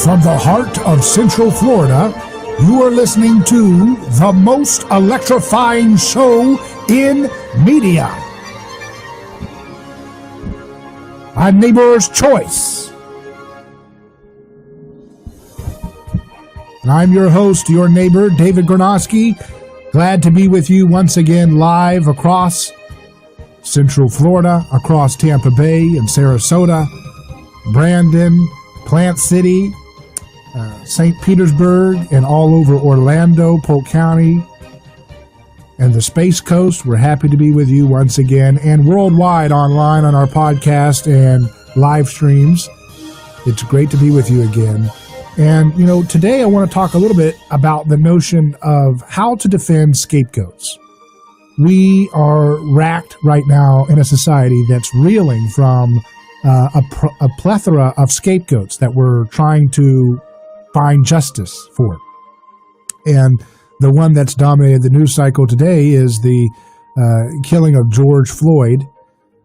From the heart of Central Florida, you are listening to the most electrifying show in media. A Neighbor's Choice. And I'm your host, your neighbor, David Gornoski. Glad to be with you once again live across Central Florida, across Tampa Bay and Sarasota, Brandon, Plant City, St. Petersburg, and all over Orlando, Polk County, and the Space Coast. We're happy to be with you once again, and worldwide online on our podcast and live streams. It's great to be with you again. And, you know, today I want to talk a little bit about the notion of how to defend scapegoats. We are racked right now in a society that's reeling from a plethora of scapegoats that we're trying to find justice for. And the one that's dominated the news cycle today is the killing of George Floyd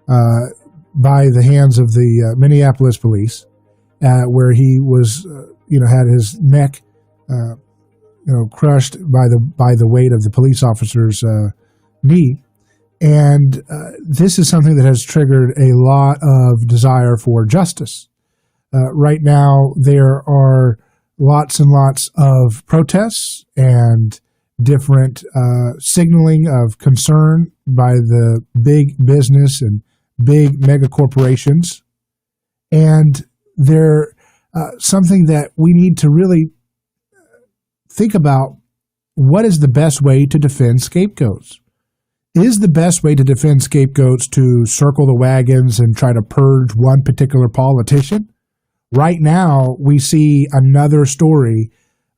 by the hands of the Minneapolis police, where he was, had his neck, crushed by the weight of the police officer's knee. And this is something that has triggered a lot of desire for justice. Right now, there are lots and lots of protests and different signaling of concern by the big business and big mega corporations. And they're something that we need to really think about. What is the best way to defend scapegoats? Is the best way to defend scapegoats to circle the wagons and try to purge one particular politician? Right now, we see another story,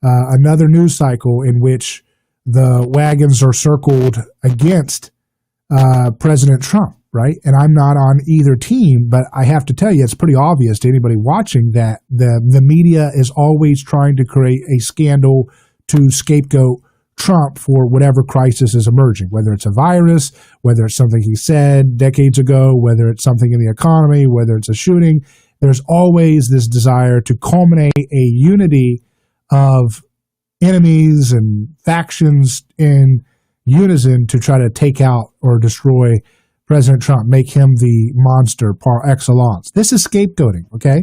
another news cycle in which the wagons are circled against President Trump, right? And I'm not on either team, but I have to tell you, it's pretty obvious to anybody watching that the media is always trying to create a scandal to scapegoat Trump for whatever crisis is emerging, whether it's a virus, whether it's something he said decades ago, whether it's something in the economy, whether it's a shooting. There's always this desire to culminate a unity of enemies and factions in unison to try to take out or destroy President Trump, make him the monster par excellence. This is scapegoating, okay?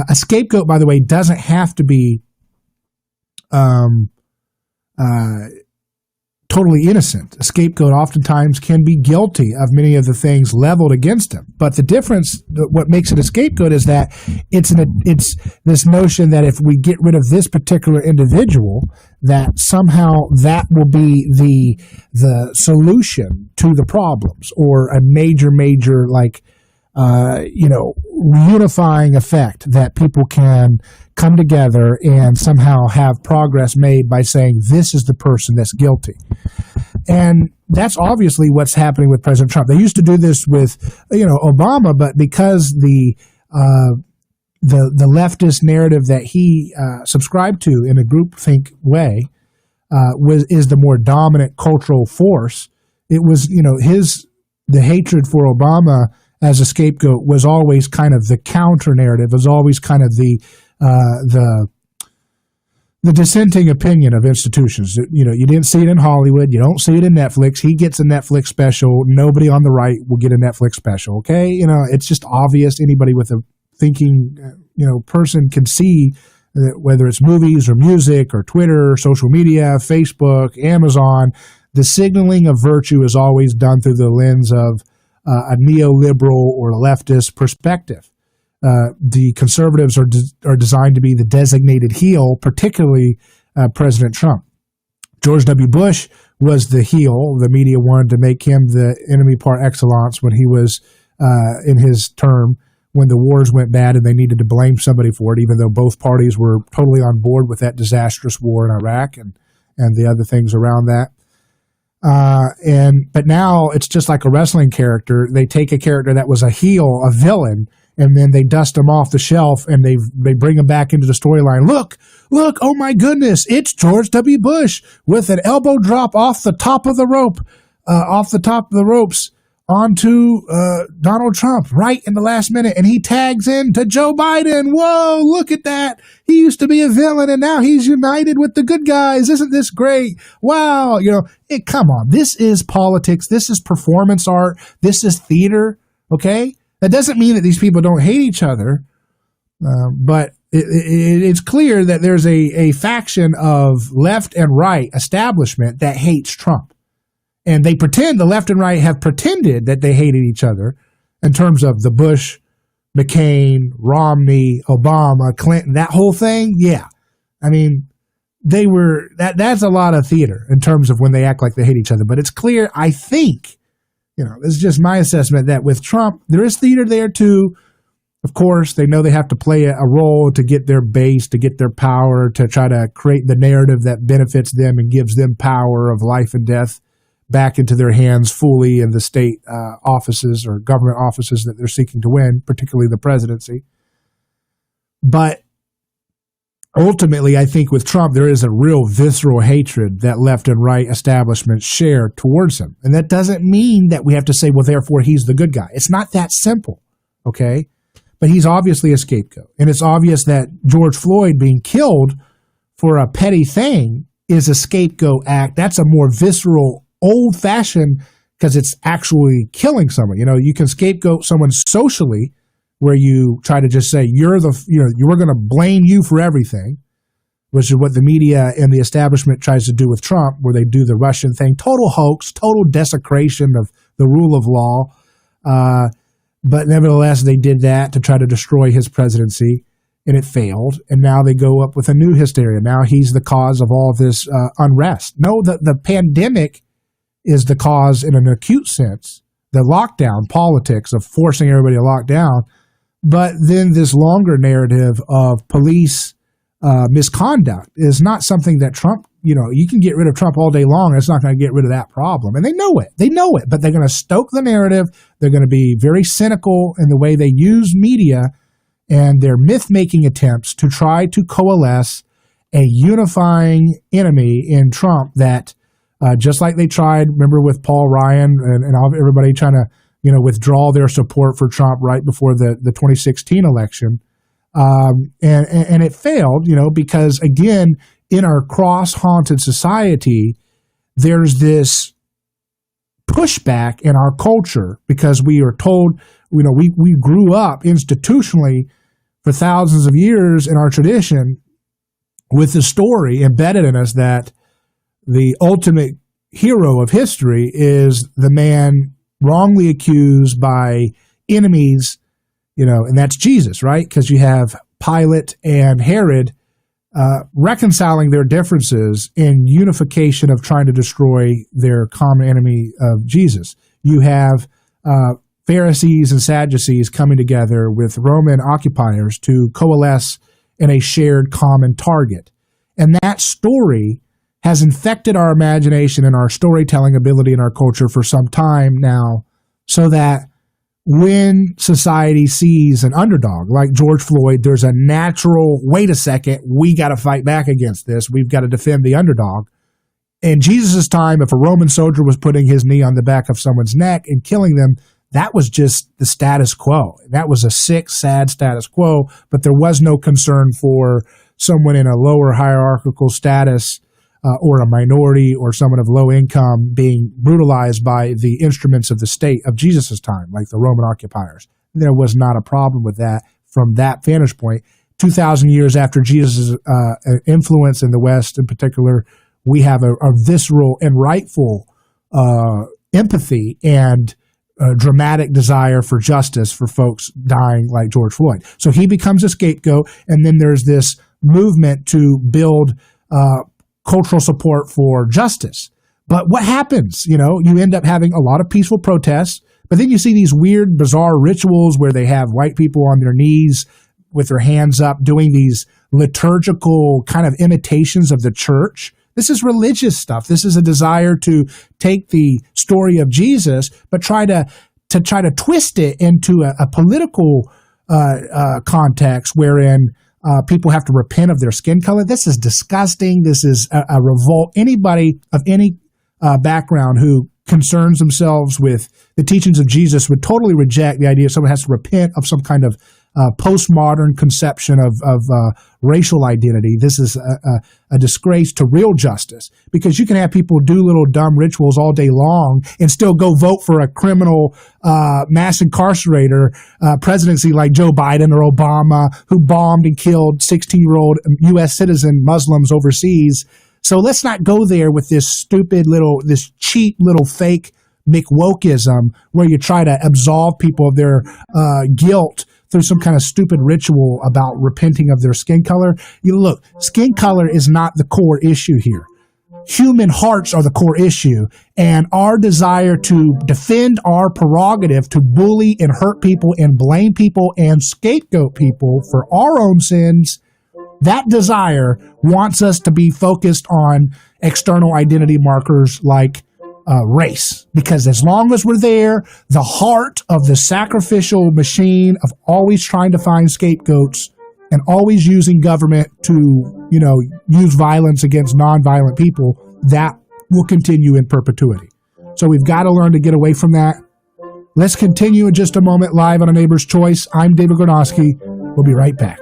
A scapegoat, by the way, doesn't have to be totally innocent. A scapegoat oftentimes can be guilty of many of the things leveled against him. But the difference, what makes it a scapegoat, is that it's this notion that if we get rid of this particular individual, that somehow that will be the solution to the problems, or a major unifying effect that people can come together and somehow have progress made by saying this is the person that's guilty. And that's obviously what's happening with President Trump. They used to do this with, Obama, but because the leftist narrative that he subscribed to in a groupthink way is the more dominant cultural force. It was, the hatred for Obama as a scapegoat was always kind of the counter narrative, was always kind of the dissenting opinion of institutions. You didn't see it in Hollywood. You don't see it in Netflix. He gets a Netflix special. Nobody on the right will get a Netflix special. Okay. It's just obvious. Anybody with a thinking, person can see that whether it's movies or music or Twitter, or social media, Facebook, Amazon, the signaling of virtue is always done through the lens of a neoliberal or leftist perspective. The conservatives are designed to be the designated heel, particularly President Trump. George W. Bush was the heel. The media wanted to make him the enemy par excellence when he was in his term, when the wars went bad and they needed to blame somebody for it, even though both parties were totally on board with that disastrous war in Iraq and the other things around that. But now it's just like a wrestling character. They take a character that was a heel, a villain, and then they dust him off the shelf and they bring him back into the storyline. Look, oh my goodness, it's George W. Bush with an elbow drop off the top of the ropes onto Donald Trump right in the last minute, and he tags in to Joe Biden. Whoa, look at that. He used to be a villain, and now he's united with the good guys. Isn't this great? Wow. Come on. This is politics. This is performance art. This is theater, okay? That doesn't mean that these people don't hate each other, but it's clear that there's a faction of left and right establishment that hates Trump. And they pretend, the left and right have pretended that they hated each other in terms of the Bush, McCain, Romney, Obama, Clinton, that whole thing. Yeah. I mean, that's a lot of theater in terms of when they act like they hate each other. But it's clear, I think, this is just my assessment, that with Trump, there is theater there too. Of course, they know they have to play a role to get their base, to get their power, to try to create the narrative that benefits them and gives them power of life and death back into their hands fully in the state offices or government offices that they're seeking to win, particularly the presidency. But ultimately, I think with Trump, there is a real visceral hatred that left and right establishments share towards him. And that doesn't mean that we have to say, well, therefore, he's the good guy. It's not that simple, okay? But he's obviously a scapegoat. And it's obvious that George Floyd being killed for a petty thing is a scapegoat act. That's a more visceral, old-fashioned, because it's actually killing someone. You can scapegoat someone socially, where you try to just say we're going to blame you for everything, which is what the media and the establishment tries to do with Trump, where they do the Russian thing, total hoax, total desecration of the rule of law. But nevertheless, they did that to try to destroy his presidency, and it failed. And now they go up with a new hysteria. Now he's the cause of all of this unrest. No, the pandemic is the cause in an acute sense, the lockdown politics of forcing everybody to lock down. But then this longer narrative of police misconduct is not something that Trump, you can get rid of Trump all day long. It's not going to get rid of that problem. And they know it. They know it, but they're going to stoke the narrative. They're going to be very cynical in the way they use media and their myth-making attempts to try to coalesce a unifying enemy in Trump that, just like they tried, remember, with Paul Ryan and everybody trying to, withdraw their support for Trump right before the 2016 election. And it failed, because, again, in our cross-haunted society, there's this pushback in our culture because we are told, we grew up institutionally for thousands of years in our tradition with the story embedded in us that the ultimate hero of history is the man wrongly accused by enemies, and that's Jesus, right? Because you have Pilate and Herod reconciling their differences in unification of trying to destroy their common enemy of Jesus. You have Pharisees and Sadducees coming together with Roman occupiers to coalesce in a shared common target. And that story has infected our imagination and our storytelling ability in our culture for some time now, so that when society sees an underdog like George Floyd, there's a natural, wait a second, we got to fight back against this. We've got to defend the underdog. In Jesus' time, if a Roman soldier was putting his knee on the back of someone's neck and killing them, that was just the status quo. That was a sick, sad status quo, but there was no concern for someone in a lower hierarchical status or a minority or someone of low income being brutalized by the instruments of the state of Jesus' time, like the Roman occupiers. There was not a problem with that from that vantage point. 2,000 years after Jesus' influence in the West in particular, we have a visceral and rightful empathy and dramatic desire for justice for folks dying like George Floyd. So he becomes a scapegoat, and then there's this movement to build cultural support for justice. But what happens? You end up having a lot of peaceful protests, but then you see these weird, bizarre rituals where they have white people on their knees with their hands up doing these liturgical kind of imitations of the church. This is religious stuff. This is a desire to take the story of Jesus, but try to twist it into a political context wherein people have to repent of their skin color. This is disgusting. This is a revolt. Anybody of any background who concerns themselves with the teachings of Jesus would totally reject the idea someone has to repent of some kind of postmodern conception of racial identity. This is a disgrace to real justice, because you can have people do little dumb rituals all day long and still go vote for a criminal mass incarcerator presidency like Joe Biden or Obama, who bombed and killed 16-year-old U.S. citizen Muslims overseas. So let's not go there with this this cheap little fake McWokeism where you try to absolve people of their guilt through some kind of stupid ritual about repenting of their skin color. Look, skin color is not the core issue here. Human hearts are the core issue, and our desire to defend our prerogative to bully and hurt people and blame people and scapegoat people for our own sins, that desire wants us to be focused on external identity markers like race, because as long as we're there, the heart of the sacrificial machine of always trying to find scapegoats and always using government to, use violence against nonviolent people, that will continue in perpetuity. So we've got to learn to get away from that. Let's continue in just a moment live on A Neighbor's Choice. I'm David Gornoski. We'll be right back.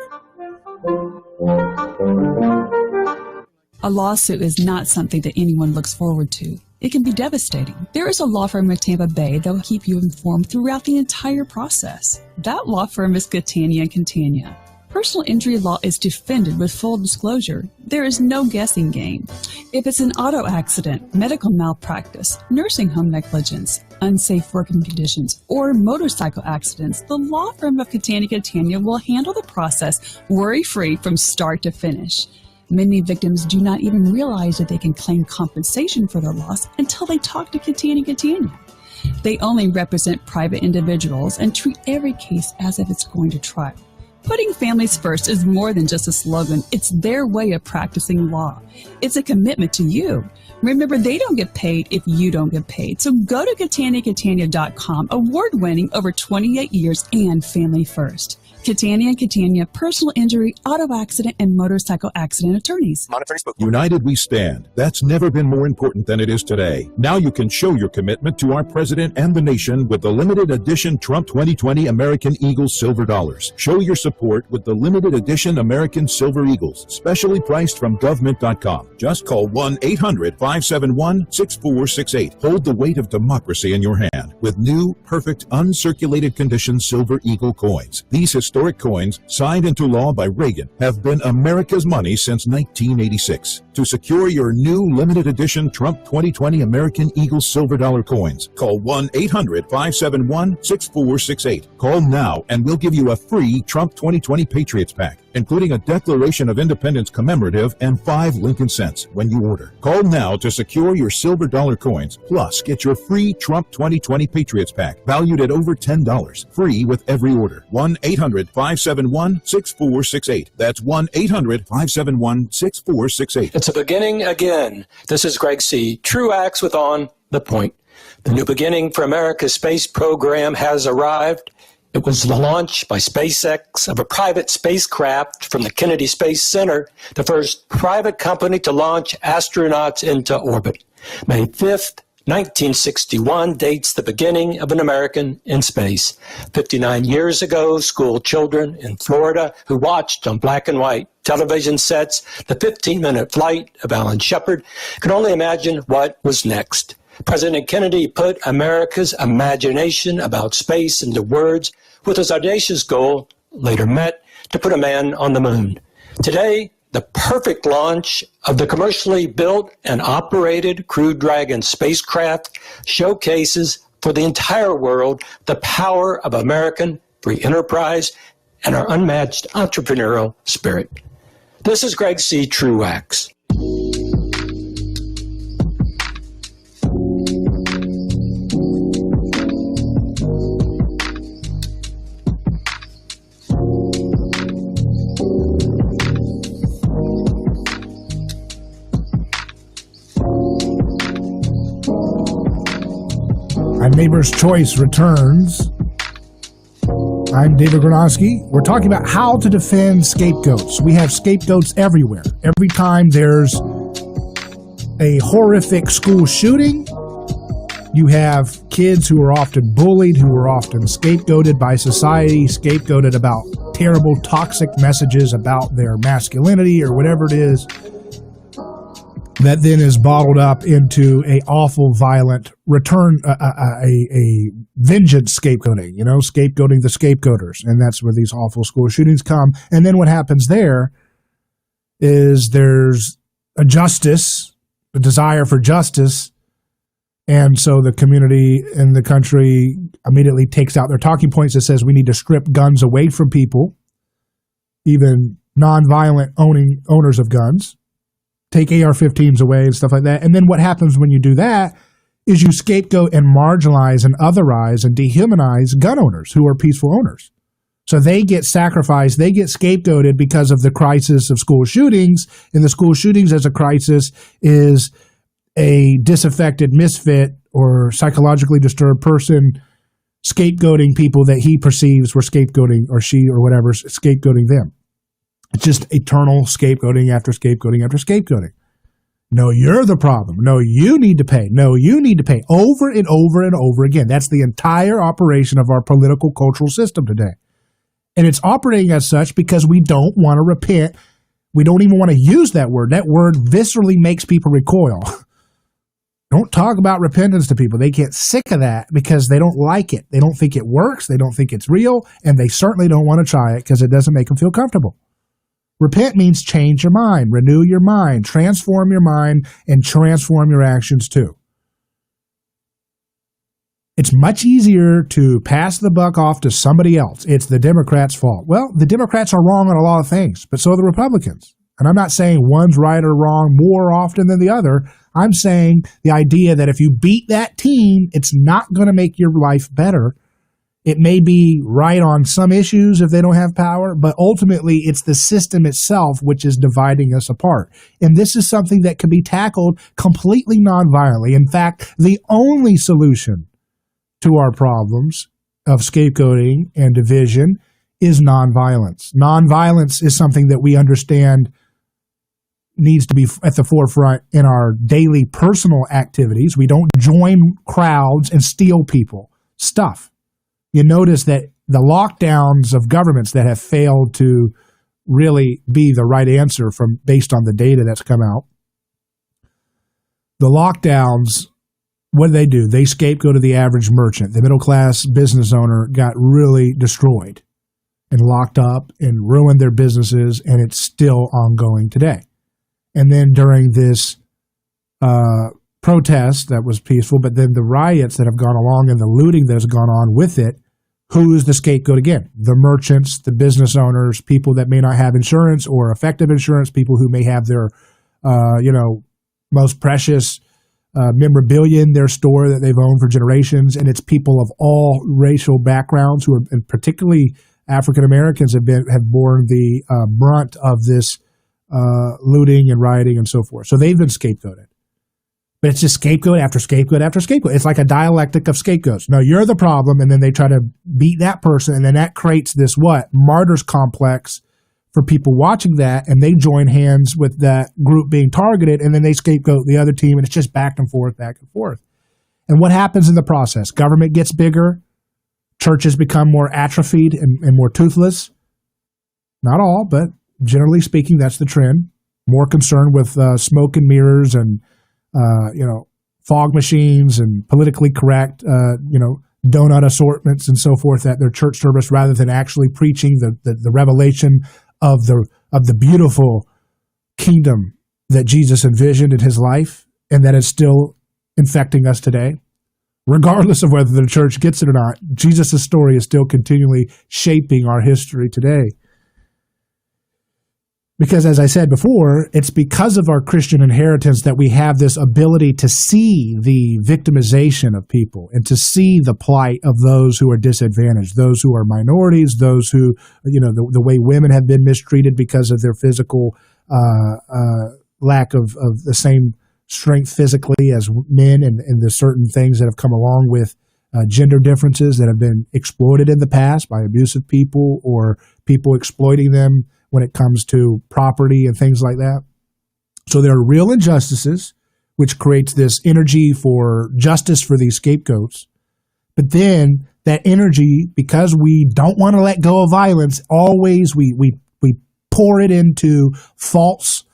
A lawsuit is not something that anyone looks forward to. It can be devastating. There is a law firm in Tampa Bay that will keep you informed throughout the entire process. That law firm is Catania & Catania. Personal injury law is defended with full disclosure. There is no guessing game. If it's an auto accident, medical malpractice, nursing home negligence, unsafe working conditions, or motorcycle accidents, the law firm of Catania & Catania will handle the process worry-free from start to finish. Many victims do not even realize that they can claim compensation for their loss until they talk to Catania & Catania. They only represent private individuals and treat every case as if it's going to trial. Putting families first is more than just a slogan. It's their way of practicing law. It's a commitment to you. Remember, they don't get paid if you don't get paid. So go to CataniaCatania.com, award-winning over 28 years and family first. Catania & Catania, personal injury, auto accident, and motorcycle accident attorneys. United we stand. That's never been more important than it is today. Now you can show your commitment to our president and the nation with the limited edition Trump 2020 American Eagle Silver Dollars. Show your support with the limited edition American Silver Eagles, specially priced from government.com. Just call 1-800-571-6468. Hold the weight of democracy in your hand with new, perfect, uncirculated condition Silver Eagle coins. These historic coins, signed into law by Reagan, have been America's money since 1986. To secure your new limited edition Trump 2020 American Eagle Silver Dollar coins, call 1-800-571-6468. Call now and we'll give you a free Trump 2020 Patriots Pack, including a Declaration of Independence commemorative and 5 Lincoln cents when you order. Call now to secure your silver dollar coins, plus get your free Trump 2020 Patriots Pack, valued at over $10, free with every order. 1-800-571-6468. That's 1-800-571-6468. It's a beginning again. This is Greg C. True Acts with On the Point. The new beginning for America's space program has arrived. It was the launch by SpaceX of a private spacecraft from the Kennedy Space Center, the first private company to launch astronauts into orbit. May 5th, 1961 dates the beginning of an American in space. 59 years ago, school children in Florida who watched on black and white television sets the 15-minute flight of Alan Shepard could only imagine what was next. President Kennedy put America's imagination about space into words with his audacious goal, later met, to put a man on the moon. Today, the perfect launch of the commercially built and operated Crew Dragon spacecraft showcases for the entire world the power of American free enterprise and our unmatched entrepreneurial spirit. This is Greg C. Truax. A Neighbor's Choice returns. I'm David Gornoski. We're talking about how to defend scapegoats. We have scapegoats everywhere. Every time there's a horrific school shooting, You have kids who are often bullied, who are often scapegoated by society, scapegoated about terrible, toxic messages about their masculinity or whatever it is, that then is bottled up into a awful, violent return, a vengeance scapegoating, scapegoating the scapegoaters. And that's where these awful school shootings come. And then what happens there is there's a desire for justice. And so the community and the country immediately takes out their talking points that says we need to strip guns away from people, even nonviolent owners of guns, take AR-15s away and stuff like that. And then what happens when you do that is you scapegoat and marginalize and otherize and dehumanize gun owners who are peaceful owners. So they get sacrificed, they get scapegoated because of the crisis of school shootings. And the school shootings as a crisis is a disaffected misfit or psychologically disturbed person scapegoating people that he perceives were scapegoating, or she or whatever, scapegoating them. It's just eternal scapegoating after scapegoating after scapegoating. No, you're the problem. No, you need to pay. No, you need to pay. Over and over and over again. That's the entire operation of our political cultural system today. And it's operating as such because we don't want to repent. We don't even want to use that word. That word viscerally makes people recoil. Don't talk about repentance to people. They get sick of that because they don't like it. They don't think it works. They don't think it's real. And they certainly don't want to try it because it doesn't make them feel comfortable. Repent means change your mind, renew your mind, transform your mind, and transform your actions too. It's much easier to pass the buck off to somebody else. It's the Democrats' fault. Well, the Democrats are wrong on a lot of things, but so are the Republicans. And I'm not saying one's right or wrong more often than the other. I'm saying the idea that if you beat that team, it's not going to make your life better. It may be right on some issues if they don't have power, but ultimately it's the system itself which is dividing us apart. And this is something that can be tackled completely nonviolently. In fact, the only solution to our problems of scapegoating and division is nonviolence. Nonviolence is something that we understand needs to be at the forefront in our daily personal activities. We don't join crowds and steal people stuff. You notice that the lockdowns of governments that have failed to really be the right answer based on the data that's come out, the lockdowns, what do? They scapegoat to the average merchant. The middle-class business owner got really destroyed and locked up and ruined their businesses, and it's still ongoing today. And then during this protest that was peaceful, but then the riots that have gone along and the looting that has gone on with it, who is the scapegoat again? The merchants, the business owners, people that may not have insurance or effective insurance, people who may have their, most precious memorabilia in their store that they've owned for generations. And it's people of all racial backgrounds who are, and particularly African Americans, have borne the brunt of this looting and rioting and so forth. So they've been scapegoated. But it's just scapegoat after scapegoat after scapegoat. It's like a dialectic of scapegoats. No, you're the problem, and then they try to beat that person, and then that creates this martyrs complex for people watching that, and they join hands with that group being targeted, and then they scapegoat the other team, and it's just back and forth, back and forth. And what happens in the process? Government gets bigger, churches become more atrophied and more toothless. Not all, but generally speaking, that's the trend. More concerned with smoke and mirrors and fog machines and politically correct, donut assortments and so forth at their church service, rather than actually preaching the revelation of the beautiful kingdom that Jesus envisioned in his life and that is still infecting us today. Regardless of whether the church gets it or not, Jesus' story is still continually shaping our history today. Because as I said before, it's because of our Christian inheritance that we have this ability to see the victimization of people and to see the plight of those who are disadvantaged, those who are minorities, those who, the way women have been mistreated because of their physical lack of the same strength physically as men, and the certain things that have come along with gender differences that have been exploited in the past by abusive people or people exploiting them when it comes to property and things like that. So there are real injustices which creates this energy for justice for these scapegoats. But then that energy, because we don't want to let go of violence, always we pour it into false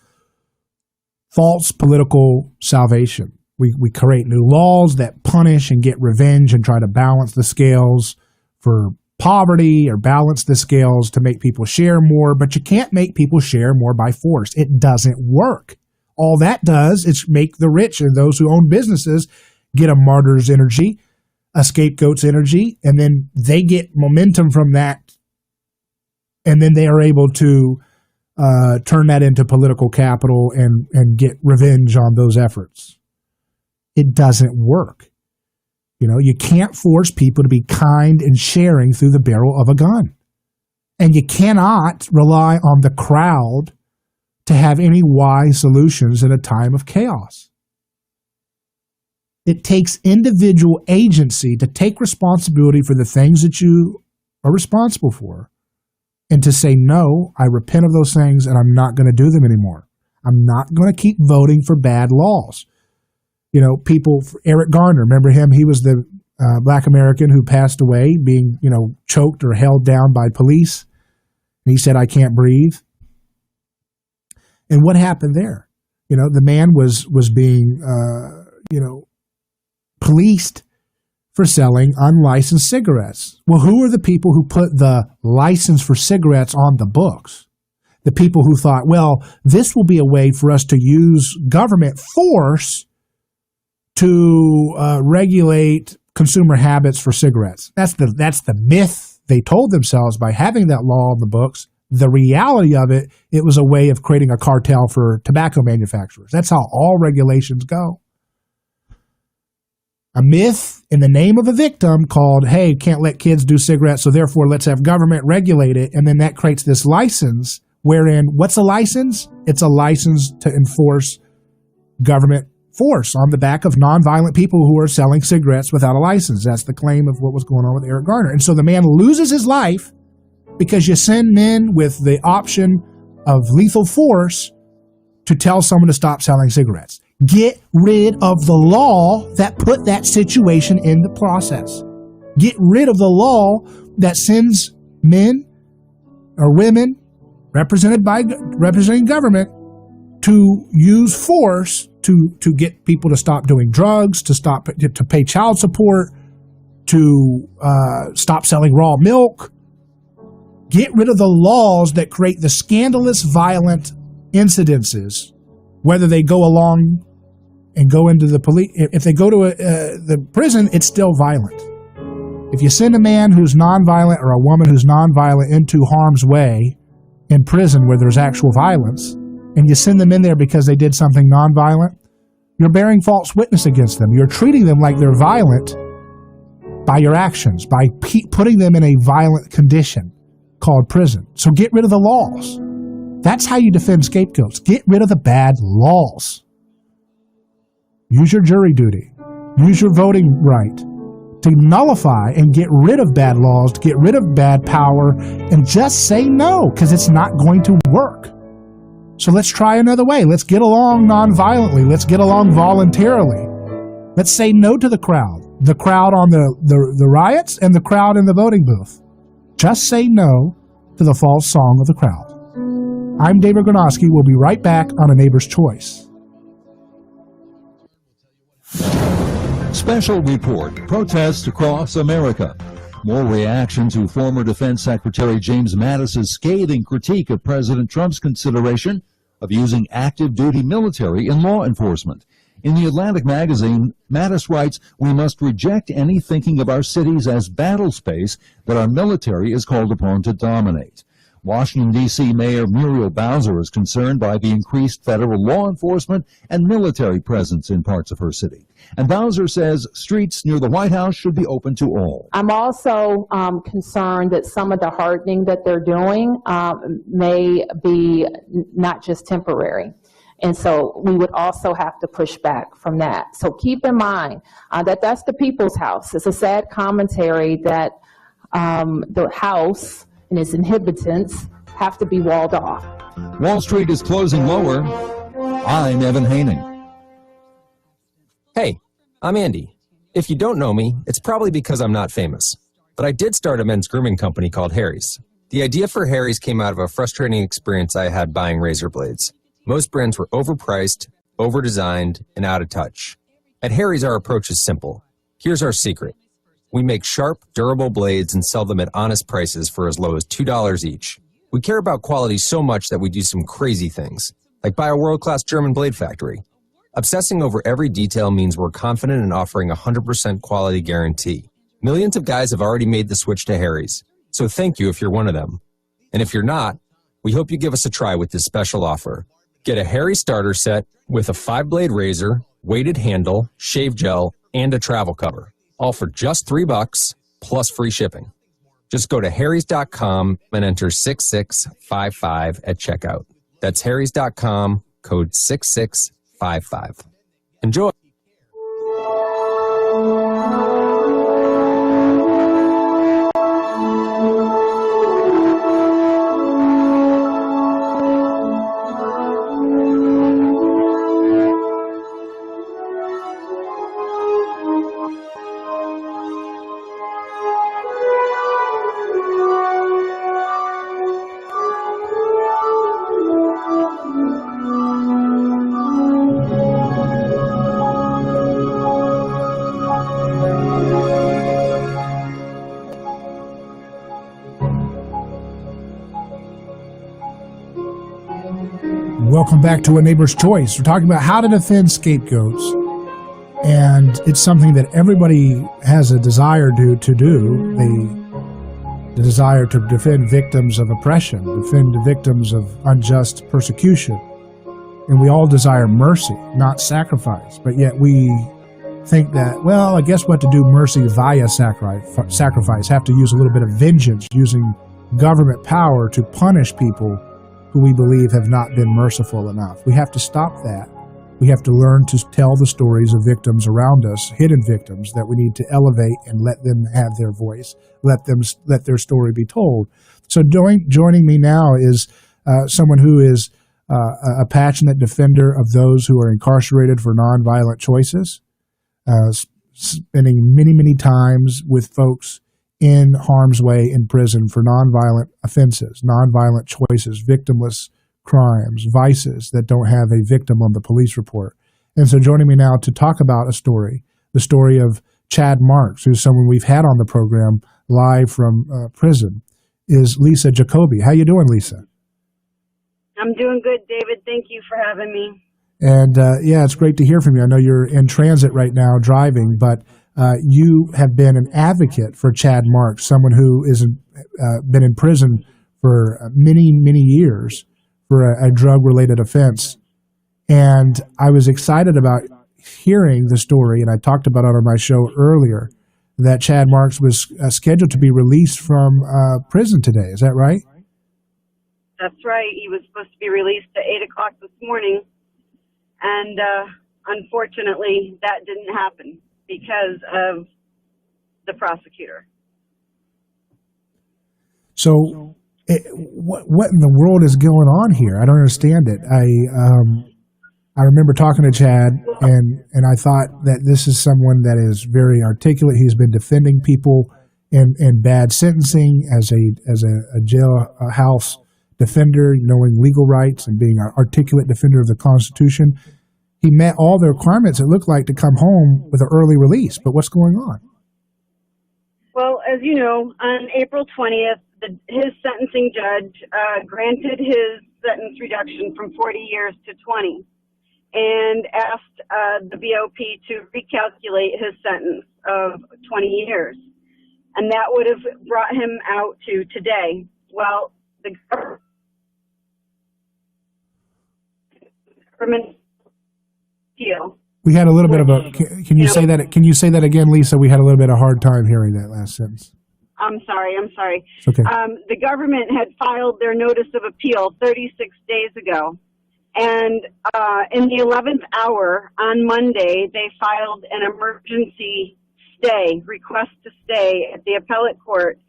political salvation. We create new laws that punish and get revenge and try to balance the scales for poverty or balance the scales to make people share more, but you can't make people share more by force. It doesn't work. All that does is make the rich and those who own businesses get a martyr's energy, a scapegoat's energy, and then they get momentum from that, and then they are able to turn that into political capital and get revenge on those efforts. It doesn't work. You can't force people to be kind and sharing through the barrel of a gun. And you cannot rely on the crowd to have any wise solutions in a time of chaos. It takes individual agency to take responsibility for the things that you are responsible for and to say, no, I repent of those things and I'm not going to do them anymore. I'm not going to keep voting for bad laws. People, Eric Garner, remember him? He was the black American who passed away being, choked or held down by police. And he said, I can't breathe. And what happened there? The man was being, policed for selling unlicensed cigarettes. Well, who are the people who put the license for cigarettes on the books? The people who thought, well, this will be a way for us to use government force to regulate consumer habits for cigarettes. That's the myth they told themselves by having that law on the books. The reality of it, it was a way of creating a cartel for tobacco manufacturers. That's how all regulations go. A myth in the name of a victim called, hey, can't let kids do cigarettes, so therefore let's have government regulate it. And then that creates this license wherein, what's a license? It's a license to enforce government force on the back of nonviolent people who are selling cigarettes without a license. That's the claim of what was going on with Eric Garner. And so the man loses his life because you send men with the option of lethal force to tell someone to stop selling cigarettes. Get rid of the law that put that situation in the process. Get rid of the law that sends men or women representing government to use force to get people to stop doing drugs, to pay child support, to stop selling raw milk. Get rid of the laws that create the scandalous, violent incidences, whether they go along and go into the police. If they go to the prison, it's still violent. If you send a man who's nonviolent or a woman who's nonviolent into harm's way in prison where there's actual violence, and you send them in there because they did something nonviolent, you're bearing false witness against them. You're treating them like they're violent by your actions, by putting them in a violent condition called prison. So get rid of the laws. That's how you defend scapegoats. Get rid of the bad laws. Use your jury duty. Use your voting right to nullify and get rid of bad laws, to get rid of bad power, and just say no, because it's not going to work. So let's try another way. Let's get along nonviolently. Let's get along voluntarily. Let's say no to the crowd on the riots and the crowd in the voting booth. Just say no to the false song of the crowd. I'm David Gornoski. We'll be right back on A Neighbor's Choice. Special report, protests across America. More reaction to former Defense Secretary James Mattis's scathing critique of President Trump's consideration of using active duty military in law enforcement. In the Atlantic magazine, Mattis writes, "We must reject any thinking of our cities as battle space that our military is called upon to dominate." Washington, D.C. Mayor Muriel Bowser is concerned by the increased federal law enforcement and military presence in parts of her city. And Bowser says streets near the White House should be open to all. I'm also concerned that some of the hardening that they're doing may be not just temporary. And so we would also have to push back from that. So keep in mind that that's the people's house. It's a sad commentary that the house and its inhabitants have to be walled off. Wall Street is closing lower. I'm Evan Haining. Hey, I'm Andy. If you don't know me, it's probably because I'm not famous. But I did start a men's grooming company called Harry's. The idea for Harry's came out of a frustrating experience I had buying razor blades. Most brands were overpriced, overdesigned, and out of touch. At Harry's, our approach is simple. Here's our secret. We make sharp, durable blades and sell them at honest prices for as low as $2 each. We care about quality so much that we do some crazy things, like buy a world-class German blade factory. Obsessing over every detail means we're confident in offering a 100% quality guarantee. Millions of guys have already made the switch to Harry's, so thank you if you're one of them. And if you're not, we hope you give us a try with this special offer. Get a Harry's starter set with a 5-blade razor, weighted handle, shave gel, and a travel cover, all for just $3 plus free shipping. Just go to harrys.com and enter 6655 at checkout. That's harrys.com, code 6655. Enjoy. Welcome back to A Neighbor's Choice. We're talking about how to defend scapegoats, and it's something that everybody has a desire to do. The desire to defend victims of oppression, defend victims of unjust persecution, and we all desire mercy, not sacrifice. But yet we think that, well, I guess what to do mercy via sacrifice, have to use a little bit of vengeance, using government power to punish people who we believe have not been merciful enough. We have to stop that. We have to learn to tell the stories of victims around us, hidden victims, that we need to elevate and let them have their voice, let their story be told. So joining me now is someone who is a passionate defender of those who are incarcerated for nonviolent choices, spending many, many times with folks in harm's way in prison for nonviolent offenses, nonviolent choices, victimless crimes, vices that don't have a victim on the police report. And so joining me now to talk about a story, the story of Chad Marks, who's someone we've had on the program live from prison, is Lisa Jacobi. How you doing, Lisa? I'm doing good, David. Thank you for having me. And yeah, it's great to hear from you. I know you're in transit right now driving, but you have been an advocate for Chad Marks, someone who is been in prison for many, many years for a drug-related offense. And I was excited about hearing the story, and I talked about it on my show earlier, that Chad Marks was scheduled to be released from prison today. Is that right? That's right. He was supposed to be released at 8 o'clock this morning, and unfortunately, that didn't happen because of the prosecutor. So what in the world is going on here? I don't understand it. I remember talking to Chad, and I thought that this is someone that is very articulate. He's been defending people in bad sentencing as a jailhouse defender, knowing legal rights and being an articulate defender of the Constitution. He met all the requirements, it looked like, to come home with an early release. But what's going on? Well, as you know, on April 20th, his sentencing judge granted his sentence reduction from 40 years to 20 and asked the BOP to recalculate his sentence of 20 years. And that would have brought him out to today. Well, the government deal. We had a little bit of a. Can you say that? Can you say that again, Lisa? We had a little bit of a hard time hearing that last sentence. I'm sorry. It's okay. The government had filed their notice of appeal 36 days ago, and in the 11th hour on Monday, they filed an emergency request to stay at the appellate court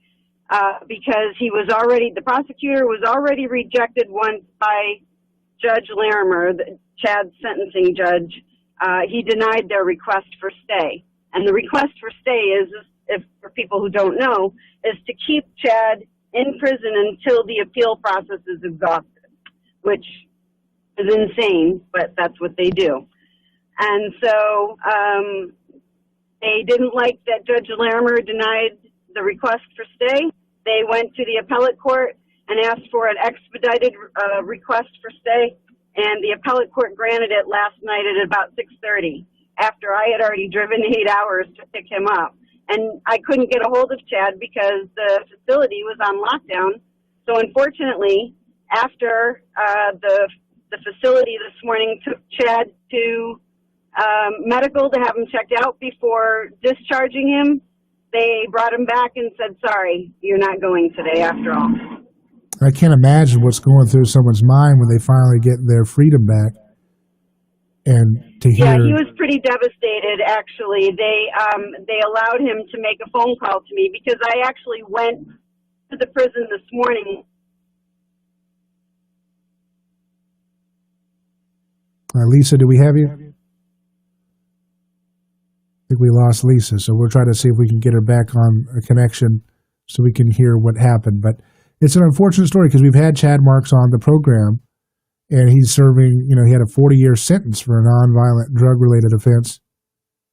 because the prosecutor was already rejected once by Judge Larimer, Chad's sentencing judge, he denied their request for stay. And the request for stay is, if for people who don't know, is to keep Chad in prison until the appeal process is exhausted, which is insane, but that's what they do. And so they didn't like that Judge Larimer denied the request for stay. They went to the appellate court and asked for an expedited request for stay, and the appellate court granted it last night at about 6:30, after I had already driven 8 hours to pick him up. And I couldn't get a hold of Chad because the facility was on lockdown. So unfortunately, after the facility this morning took Chad to medical to have him checked out before discharging him, they brought him back and said, sorry, you're not going today after all. I can't imagine what's going through someone's mind when they finally get their freedom back. And to hear... Yeah, he was pretty devastated, actually. They allowed him to make a phone call to me because I actually went to the prison this morning. Lisa, do we have you? I think we lost Lisa, so we'll try to see if we can get her back on a connection so we can hear what happened. But it's an unfortunate story because we've had Chad Marks on the program, and he's serving, he had a 40-year sentence for a nonviolent drug-related offense,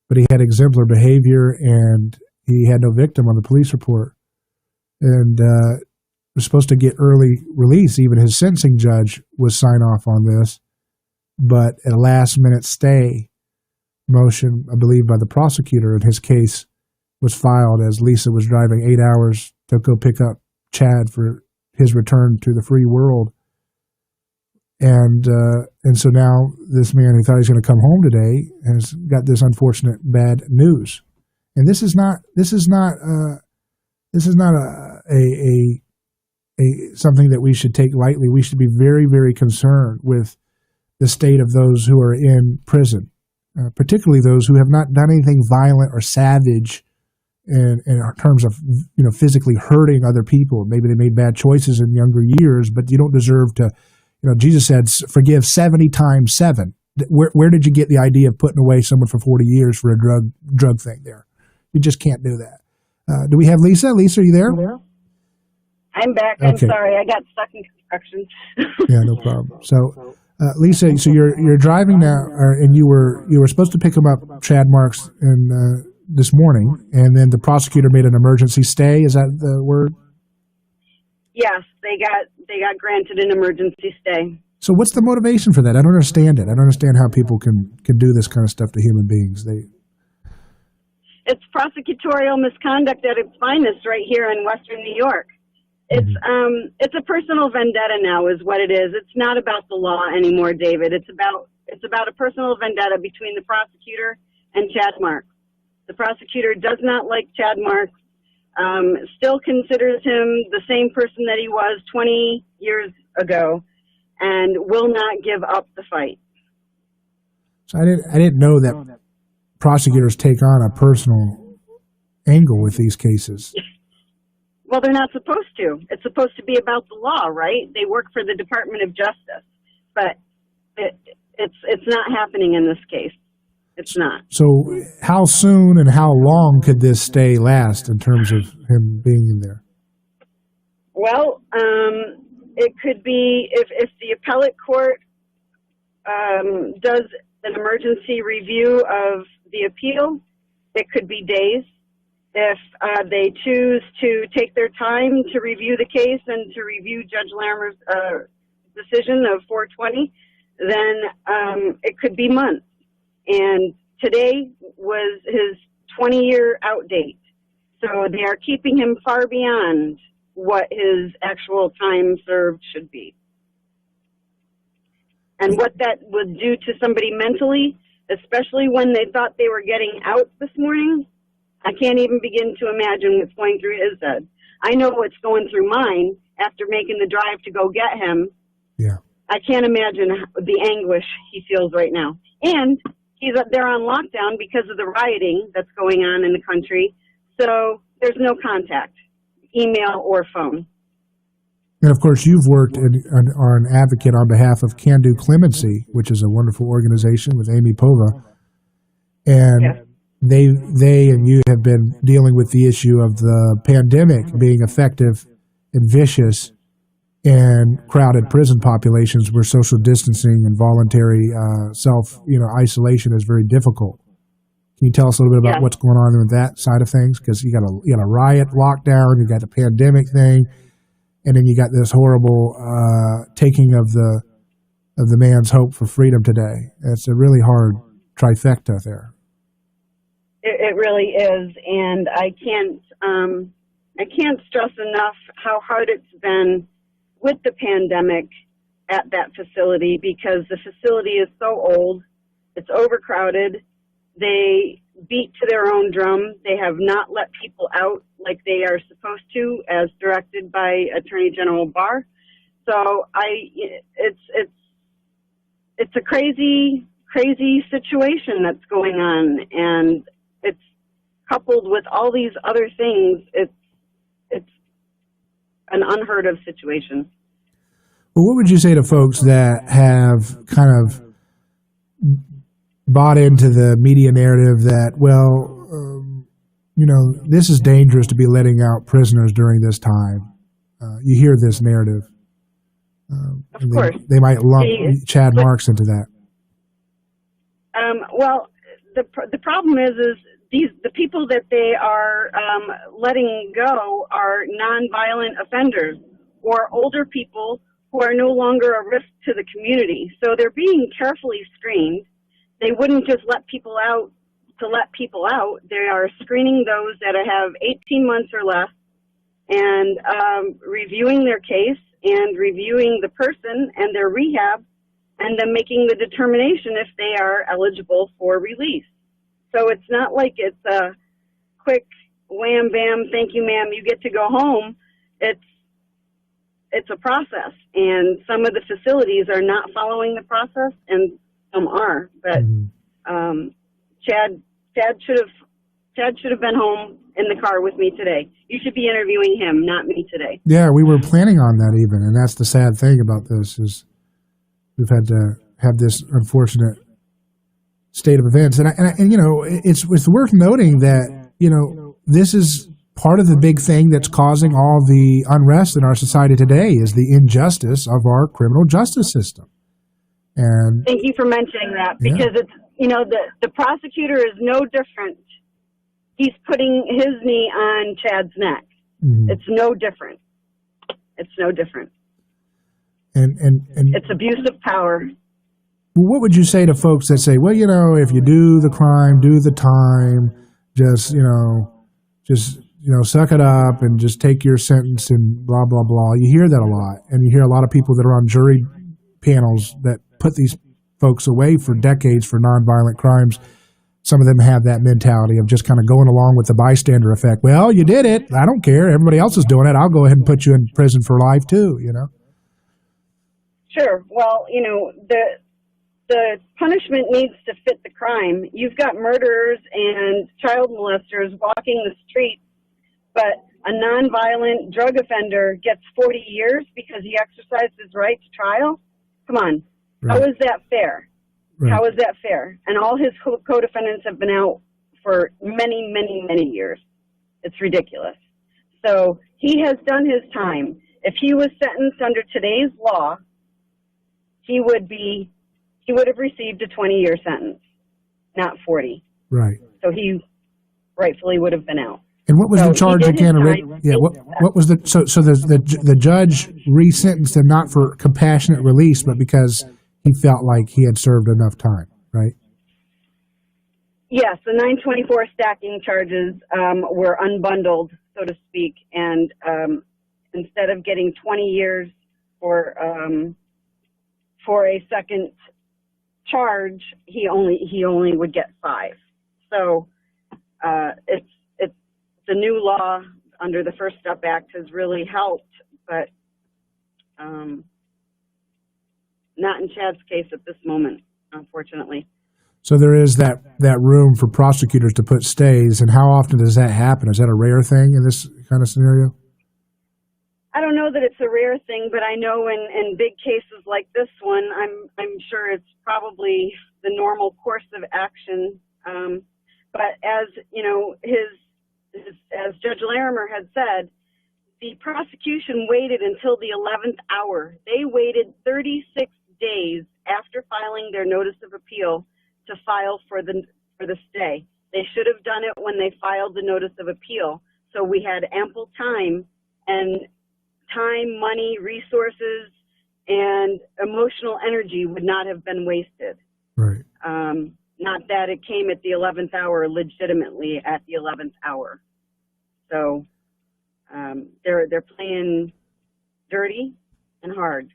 but he had exemplar behavior, and he had no victim on the police report. And was supposed to get early release. Even his sentencing judge was sign off on this, but a last-minute stay motion, I believe, by the prosecutor in his case was filed as Lisa was driving 8 hours to go pick up Chad for his return to the free world. And so now this man who thought he was going to come home today has got this unfortunate bad news. And this is not something that we should take lightly. We should be very, very concerned with the state of those who are in prison, particularly those who have not done anything violent or savage in terms of physically hurting other people. Maybe they made bad choices in younger years, but you don't deserve to. Jesus said, "Forgive 70 times 7." Where did you get the idea of putting away someone for 40 years for a drug thing? There, you just can't do that. Do we have Lisa? Lisa, are you there? I'm back. Okay. I'm sorry, I got stuck in construction. Yeah, no problem. So, Lisa, so you're driving now, and you were supposed to pick him up, Chad Marks, this morning, and then the prosecutor made an emergency stay. Is that the word? Yes, they got granted an emergency stay. So what's the motivation for that? I don't understand it. I don't understand how people can do this kind of stuff to human beings. It's prosecutorial misconduct at its finest right here in Western New York. It's a personal vendetta now is what it is. It's not about the law anymore, David. It's about a personal vendetta between the prosecutor and Chad Marks. The prosecutor does not like Chad Marks, still considers him the same person that he was 20 years ago, and will not give up the fight. So I didn't know that prosecutors take on a personal angle with these cases. Well, they're not supposed to. It's supposed to be about the law, right? They work for the Department of Justice, but it's not happening in this case. It's not. So how soon and how long could this stay last in terms of him being in there? Well, it could be if the appellate court does an emergency review of the appeal, it could be days. If they choose to take their time to review the case and to review Judge Larimer's decision of 420, then it could be months. And today was his 20-year out date. So they are keeping him far beyond what his actual time served should be. And what that would do to somebody mentally, especially when they thought they were getting out this morning, I can't even begin to imagine what's going through his head. I know what's going through mine after making the drive to go get him. Yeah. I can't imagine the anguish he feels right now. And he's up there on lockdown because of the rioting that's going on in the country. So there's no contact, email or phone. And of course, you've worked and are an advocate on behalf of Can Do Clemency, which is a wonderful organization with Amy Pova, And Yes. they and you have been dealing with the issue of the pandemic being effective and vicious in crowded prison populations where social distancing and voluntary isolation is very difficult. Can you tell us a little bit about Yes. what's going on with that side of things? Because you got a riot lockdown, you got the pandemic thing, and then you got this horrible taking of the man's hope for freedom today. It's a really hard trifecta there. It really is, and I can't stress enough how hard it's been with the pandemic at that facility, because the facility is so old, it's overcrowded. They beat to their own drum. They have not let people out like they are supposed to, as directed by Attorney General Barr. So it's a crazy situation that's going on, and it's coupled with all these other things. It's an unheard of situation. Well, what would you say to folks that have kind of bought into the media narrative that, this is dangerous to be letting out prisoners during this time? You hear this narrative. Of course. They might lump Chad Marks into that. Well, the problem is the people that they are letting go are nonviolent offenders or older people who are no longer a risk to the community. So they're being carefully screened. They wouldn't just let people out to let people out. They are screening those that have 18 months or less and reviewing their case and reviewing the person and their rehab, and then making the determination if they are eligible for release. So it's not like it's a quick wham, bam, thank you, ma'am, you get to go home. It's a process, and some of the facilities are not following the process, and some are. But Chad should have been home in the car with me today. You should be interviewing him, not me today. Yeah, we were planning on that even, and that's the sad thing about this is we've had to have this unfortunate state of events, and it's worth noting that this is part of the big thing that's causing all the unrest in our society today is the injustice of our criminal justice system. And thank you for mentioning that, because it's the prosecutor is no different. He's putting his knee on Chad's neck. Mm-hmm. It's no different. It's no different. And it's abuse of power. What would you say to folks that say, well, if you do the crime, do the time, just suck it up and just take your sentence and blah, blah, blah. You hear that a lot. And you hear a lot of people that are on jury panels that put these folks away for decades for nonviolent crimes. Some of them have that mentality of just kind of going along with the bystander effect. Well, you did it. I don't care. Everybody else is doing it. I'll go ahead and put you in prison for life too, Sure. Well, the punishment needs to fit the crime. You've got murderers and child molesters walking the streets, but a nonviolent drug offender gets 40 years because he exercised his right to trial? Come on. Right. How is that fair? Right. How is that fair? And all his co-defendants have been out for many, many, many years. It's ridiculous. So he has done his time. If he was sentenced under today's law, he would have received a 20-year sentence, not 40. Right. So he rightfully would have been out. And what was the charge again? What was the judge resentenced him not for compassionate release, but because he felt like he had served enough time, right? Yes, the 924 stacking charges were unbundled, so to speak, and instead of getting 20 years for a second charge, he only would get 5. So it's the new law under the First Step Act has really helped, but not in Chad's case at this moment, unfortunately. So there is that room for prosecutors to put stays, and how often does that happen? Is that a rare thing in this kind of scenario? I don't know that it's a rare thing, but I know in big cases like this one, I'm sure it's probably the normal course of action. But as you know, as Judge Larimer had said, the prosecution waited until the 11th hour. They waited 36 days after filing their notice of appeal to file for the stay. They should have done it when they filed the notice of appeal. So we had ample time, and time, money, resources, and emotional energy would not have been wasted. Right. Not that it came at the 11th hour, legitimately at the 11th hour. So they're playing dirty and hard.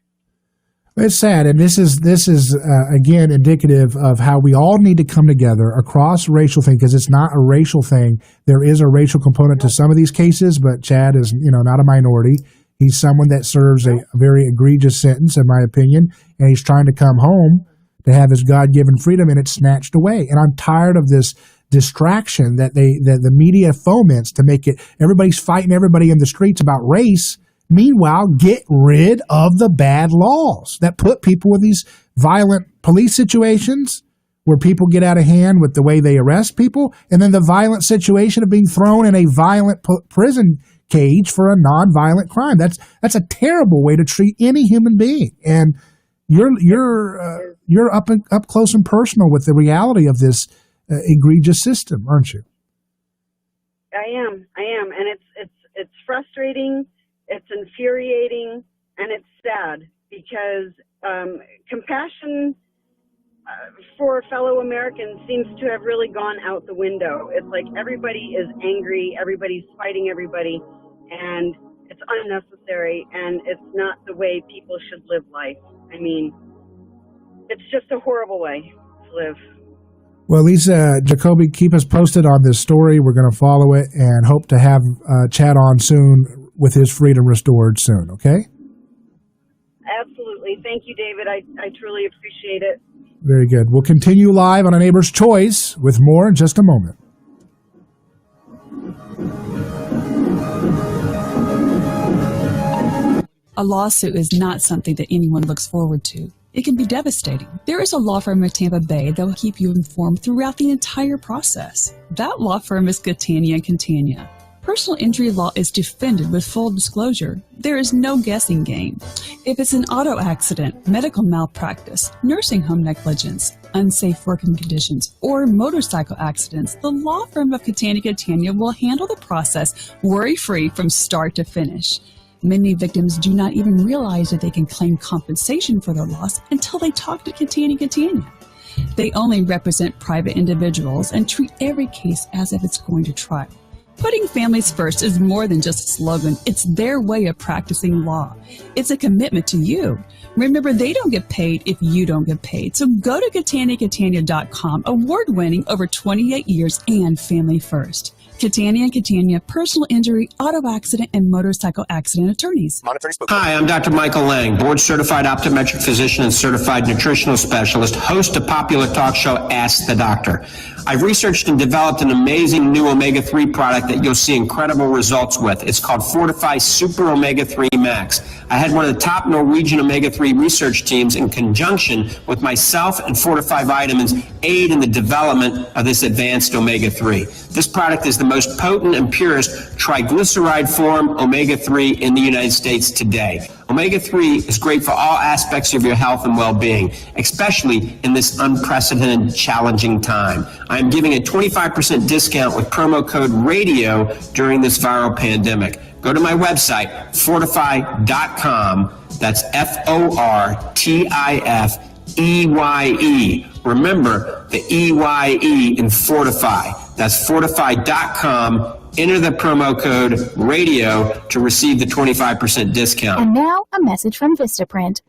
It's sad, and this is again indicative of how we all need to come together across racial thing, because it's not a racial thing. There is a racial component to some of these cases, but Chad is not a minority. He's someone that serves a very egregious sentence, in my opinion, and he's trying to come home to have his God-given freedom, and it's snatched away. And I'm tired of this distraction that the media foments to make it everybody's fighting everybody in the streets about race. Meanwhile, get rid of the bad laws that put people in these violent police situations where people get out of hand with the way they arrest people, and then the violent situation of being thrown in a violent prison cage for a non-violent crime. That's a terrible way to treat any human being. And you're up close and personal with the reality of this egregious system, aren't you? I am, and it's frustrating. It's infuriating, and it's sad, because compassion for fellow Americans seems to have really gone out the window. It's like everybody is angry, everybody's fighting everybody, and it's unnecessary, and it's not the way people should live life. I mean, it's just a horrible way to live. Well, Lisa, Jacobi, keep us posted on this story. We're going to follow it and hope to have Chad on soon with his freedom restored soon, okay? Absolutely. Thank you, David. I truly appreciate it. Very good. We'll continue live on A Neighbor's Choice with more in just a moment. A lawsuit is not something that anyone looks forward to. It can be devastating. There is a law firm in Tampa Bay that will keep you informed throughout the entire process. That law firm is Catania & Catania. Personal injury law is defended with full disclosure. There is no guessing game. If it's an auto accident, medical malpractice, nursing home negligence, unsafe working conditions, or motorcycle accidents, the law firm of Catania & Catania will handle the process worry-free from start to finish. Many victims do not even realize that they can claim compensation for their loss until they talk to Catania & Catania. They only represent private individuals and treat every case as if it's going to trial. Putting families first is more than just a slogan. It's their way of practicing law. It's a commitment to you. Remember, they don't get paid if you don't get paid. So go to CataniaCatania.com, award-winning over 28 years and family first. Catania & Catania, personal injury, auto accident, and motorcycle accident attorneys. Hi, I'm Dr. Michael Lang, board-certified optometric physician and certified nutritional specialist, host of popular talk show Ask the Doctor. I've researched and developed an amazing new omega-3 product that you'll see incredible results with. It's called Fortify Super Omega-3 Max. I had one of the top Norwegian omega-3 research teams in conjunction with myself and Fortify Vitamins aid in the development of this advanced omega-3. This product is the most potent and purest triglyceride form omega-3 in the United States today. Omega-3 is great for all aspects of your health and well-being, especially in this unprecedented, challenging time. I'm giving a 25% discount with promo code RADIO during this viral pandemic. Go to my website, fortify.com. That's FORTIFEYE. Remember the EYE in Fortify. That's fortify.com. Enter the promo code RADIO to receive the 25% discount. And now, a message from Vistaprint.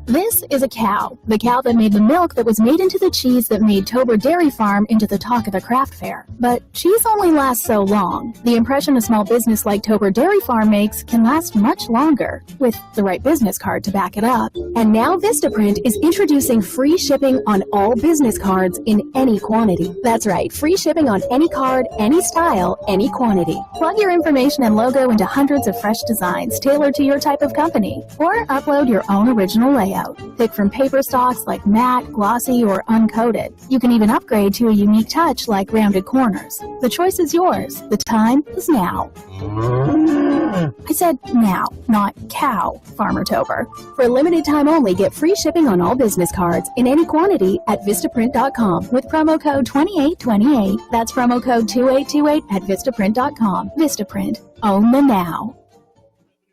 This is a cow. The cow that made the milk that was made into the cheese that made Tober Dairy Farm into the talk of the craft fair. But cheese only lasts so long. The impression a small business like Tober Dairy Farm makes can last much longer, with the right business card to back it up. And now Vistaprint is introducing free shipping on all business cards in any quantity. That's right, free shipping on any card, any style, any quantity. Plug your information and logo into hundreds of fresh designs tailored to your type of company, or upload your own original layout. layout. Pick from paper stocks like matte, glossy, or uncoated. You can even upgrade to a unique touch like rounded corners. The choice is yours. The time is now. I said now, not cow, Farmer Tober. For a limited time only, get free shipping on all business cards in any quantity at Vistaprint.com with promo code 2828. That's promo code 2828 at Vistaprint.com. Vistaprint. Own the now.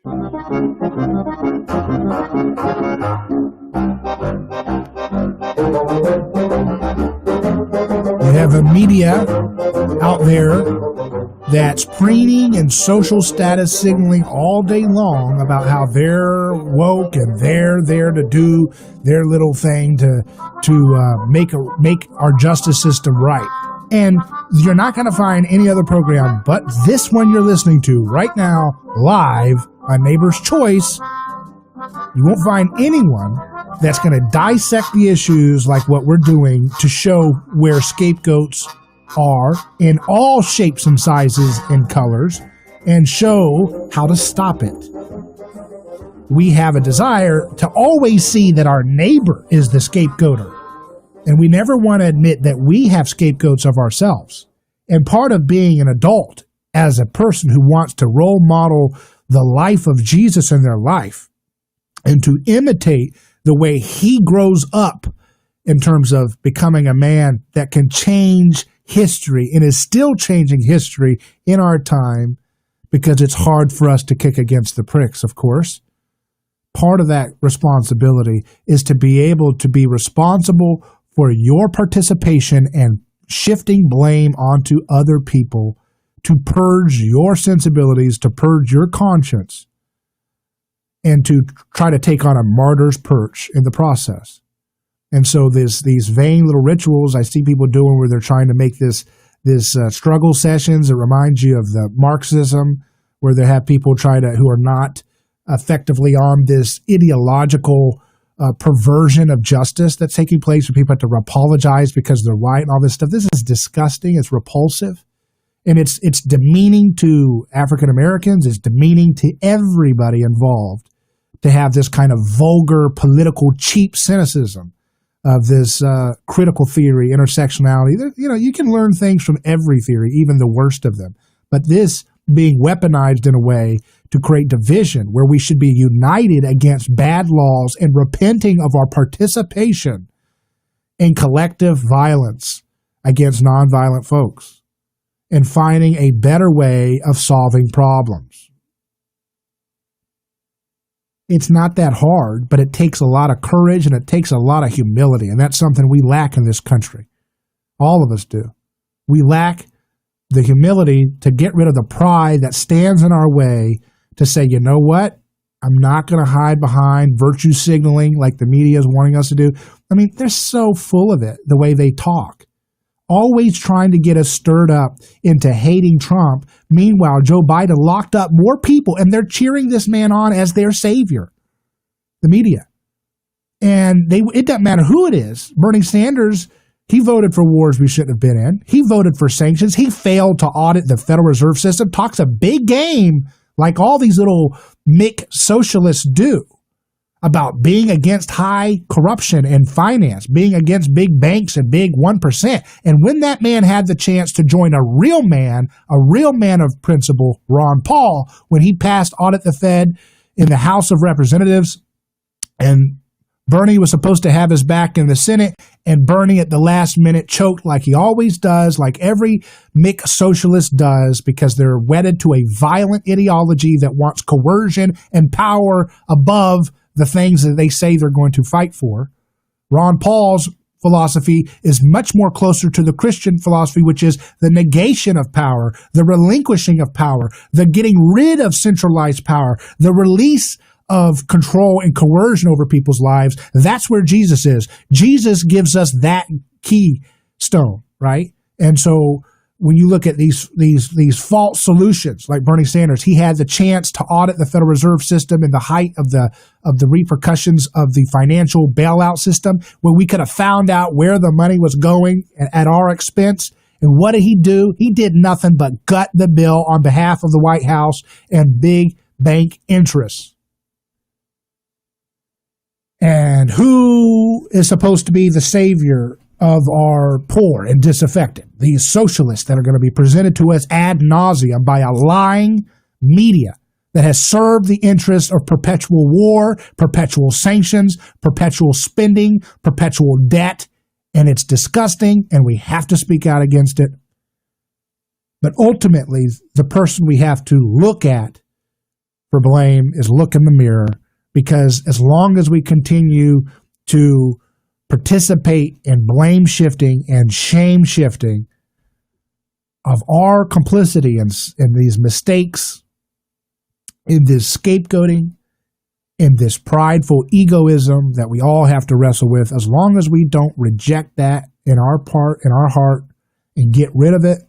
You have a media out there that's preening and social status signaling all day long about how they're woke and they're there to do their little thing to make our justice system right. And you're not going to find any other program but this one you're listening to right now, live on Neighbor's Choice. You won't find anyone that's going to dissect the issues like what we're doing to show where scapegoats are in all shapes and sizes and colors and show how to stop it. We have a desire to always see that our neighbor is the scapegoater. And we never want to admit that we have scapegoats of ourselves. And part of being an adult as a person who wants to role model the life of Jesus in their life and to imitate the way he grows up in terms of becoming a man that can change history and is still changing history in our time, because it's hard for us to kick against the pricks, of course. Part of that responsibility is to be able to be responsible for your participation and shifting blame onto other people to purge your sensibilities, to purge your conscience, and to try to take on a martyr's perch in the process. And so these vain little rituals I see people doing where they're trying to make this struggle sessions. It reminds you of the Marxism, where they have people who are not effectively on this ideological perversion of justice that's taking place, where people have to apologize because they're white and all this stuff. This is disgusting. It's repulsive. And it's demeaning to African Americans. It's demeaning to everybody involved to have this kind of vulgar, political, cheap cynicism of this critical theory, intersectionality. You can learn things from every theory, even the worst of them. But this being weaponized in a way to create division, where we should be united against bad laws and repenting of our participation in collective violence against nonviolent folks and finding a better way of solving problems. It's not that hard, but it takes a lot of courage and it takes a lot of humility, and that's something we lack in this country. All of us do. We lack the humility to get rid of the pride that stands in our way, to say, you know what? I'm not going to hide behind virtue signaling like the media is wanting us to do. I mean, they're so full of it, the way they talk. Always trying to get us stirred up into hating Trump. Meanwhile, Joe Biden locked up more people, and they're cheering this man on as their savior, the media. And it doesn't matter who it is. Bernie Sanders, he voted for wars we shouldn't have been in. He voted for sanctions. He failed to audit the Federal Reserve System, talks a big game like all these little Mick socialists do about being against high corruption and finance, being against big banks and big 1%. And when that man had the chance to join a real man of principle, Ron Paul, when he passed Audit the Fed in the House of Representatives, and Bernie was supposed to have his back in the Senate, and Bernie at the last minute choked like he always does, like every Mick socialist does, because they're wedded to a violent ideology that wants coercion and power above the things that they say they're going to fight for. Ron Paul's philosophy is much more closer to the Christian philosophy, which is the negation of power, the relinquishing of power, the getting rid of centralized power, the release of control and coercion over people's lives. That's where Jesus is. Jesus gives us that keystone, right? And so when you look at these false solutions, like Bernie Sanders, he had the chance to audit the Federal Reserve System in the height of the repercussions of the financial bailout system, where we could have found out where the money was going at our expense. And what did he do? He did nothing but gut the bill on behalf of the White House and big bank interests. And who is supposed to be the savior of our poor and disaffected? These socialists that are going to be presented to us ad nauseum by a lying media that has served the interests of perpetual war, perpetual sanctions, perpetual spending, perpetual debt. And it's disgusting, and we have to speak out against it. But ultimately, the person we have to look at for blame is look in the mirror, because as long as we continue to participate in blame shifting and shame shifting of our complicity in these mistakes, in this scapegoating, in this prideful egoism that we all have to wrestle with, as long as we don't reject that in our heart and get rid of it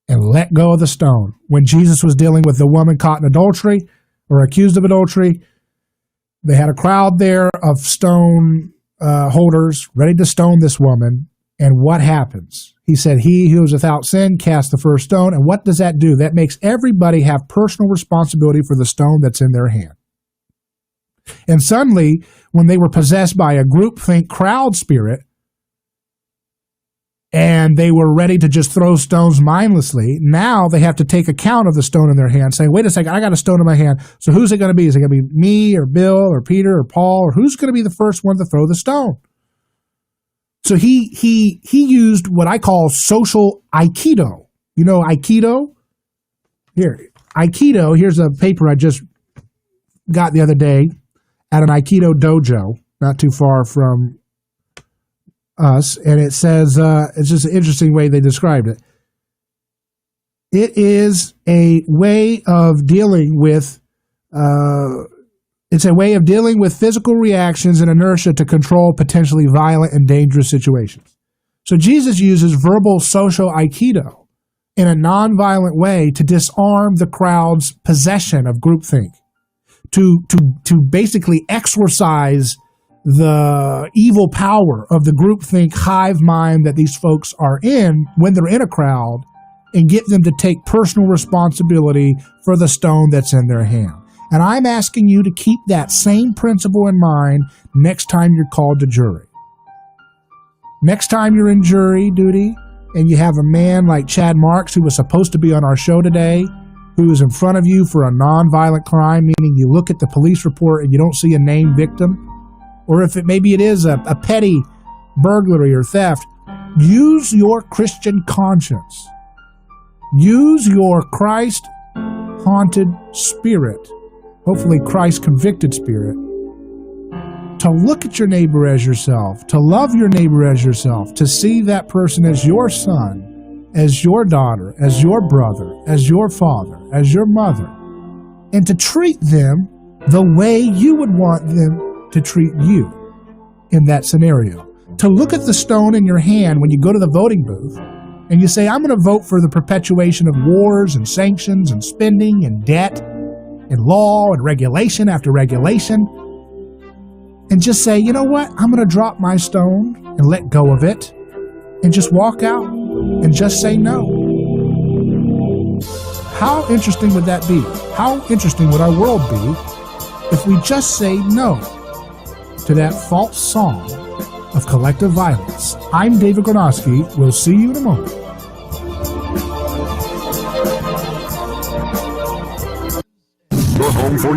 and let go of the stone. When Jesus was dealing with the woman caught in adultery or accused of adultery, they had a crowd there of stone holders ready to stone this woman. And what happens? He said, he who is without sin cast the first stone. And what does that do? That makes everybody have personal responsibility for the stone that's in their hand. And suddenly, when they were possessed by a groupthink crowd spirit, and they were ready to just throw stones mindlessly, now they have to take account of the stone in their hand, saying, wait a second, I got a stone in my hand, so who's it going to be? Is it going to be me or Bill or Peter or Paul, or who's going to be the first one to throw the stone? So he used what I call social Aikido. You know Aikido? Aikido, here's a paper I just got the other day at an Aikido dojo, not too far from us, and it says, it's just an interesting way they described it. It is a way of dealing with, physical reactions and inertia to control potentially violent and dangerous situations. So Jesus uses verbal social Aikido in a nonviolent way to disarm the crowd's possession of groupthink, to basically exorcise the evil power of the groupthink hive mind that these folks are in when they're in a crowd, and get them to take personal responsibility for the stone that's in their hand. And I'm asking you to keep that same principle in mind next time you're called to jury. Next time you're in jury duty and you have a man like Chad Marks, who was supposed to be on our show today, who is in front of you for a nonviolent crime, meaning you look at the police report and you don't see a named victim, or if maybe it is a petty burglary or theft, use your Christian conscience. Use your Christ-haunted spirit, hopefully Christ-convicted spirit, to look at your neighbor as yourself, to love your neighbor as yourself, to see that person as your son, as your daughter, as your brother, as your father, as your mother, and to treat them the way you would want them to treat you in that scenario. To look at the stone in your hand when you go to the voting booth and you say, I'm going to vote for the perpetuation of wars and sanctions and spending and debt and law and regulation after regulation, and just say, you know what, I'm going to drop my stone and let go of it and just walk out and just say no. How interesting would that be? How interesting would our world be if we just say no to that false song of collective violence? I'm David Gornoski. We'll see you in a moment. The home for